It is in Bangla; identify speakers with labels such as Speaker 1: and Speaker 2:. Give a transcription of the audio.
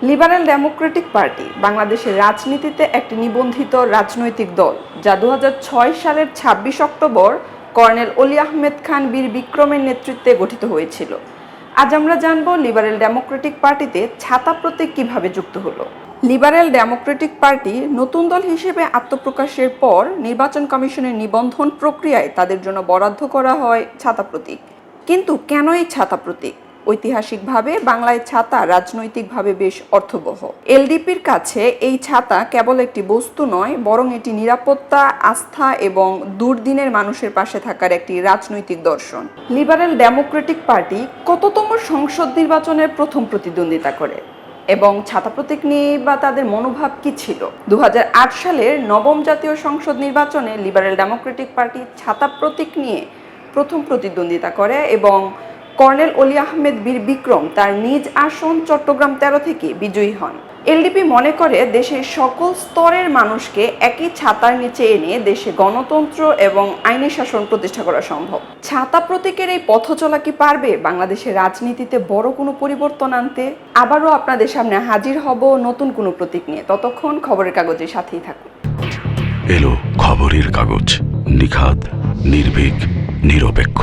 Speaker 1: লিবারেল ডেমোক্রেটিক পার্টি বাংলাদেশের রাজনীতিতে একটি নিবন্ধিত রাজনৈতিক দল, যা 2006 সালের 26 অক্টোবর কর্নেল অলি আহমেদ খান বীর বিক্রমের নেতৃত্বে গঠিত হয়েছিল। আজ আমরা জানব লিবারেল ডেমোক্রেটিক পার্টিতে ছাতা প্রতীক কিভাবে যুক্ত হলো। লিবারেল ডেমোক্রেটিক পার্টি নতুন দল হিসেবে আত্মপ্রকাশের পর নির্বাচন কমিশনের নিবন্ধন প্রক্রিয়ায় তাদের জন্য বরাদ্দ করা হয় ছাতা প্রতীক। কিন্তু কেন এই ছাতা প্রতীক? ঐতিহাসিকভাবে বাংলায় ছাতা রাজনৈতিকভাবে বেশ অর্থবহ। এলডিপির কাছে এই ছাতা কেবল একটি বস্তু নয়, বরং এটি নিরাপত্তা, আস্থা এবং দুর্দিনের মানুষের পাশে থাকার একটি রাজনৈতিক দর্শন। লিবারেল ডেমোক্রেটিক পার্টি কততম সংসদ নির্বাচনের প্রথম প্রতিদ্বন্দ্বিতা করে এবং ছাতা প্রতীক নিয়ে বা তাদের মনোভাব কি ছিল? 2008 সালের নবম জাতীয় সংসদ নির্বাচনে লিবারেল ডেমোক্রেটিক পার্টি ছাতা প্রতীক নিয়ে প্রথম প্রতিদ্বন্দ্বিতা করে এবং কর্নেল অলি আহমেদ বীর বিক্রম তার নিজ আসন চট্টগ্রাম 13 থেকে বিজয়ী হন। এলডিপি মনে করে দেশের সকল স্তরের মানুষকে একই ছাতার নিচে এনে দেশে গণতন্ত্র এবং আইনি শাসন প্রতিষ্ঠা করা সম্ভব। ছাতা প্রতীকের এই পথ চলা কি পারবে বাংলাদেশের রাজনীতিতে বড় কোনো পরিবর্তন আনতে? আবারও আপনাদের সামনে হাজির হব নতুন কোনো প্রতীক নিয়ে। ততক্ষণ খবরের কাগজের সাথেই থাকুন।
Speaker 2: এলো খবরের কাগজ, নিখাদ, নির্ভীক, নিরপেক্ষ।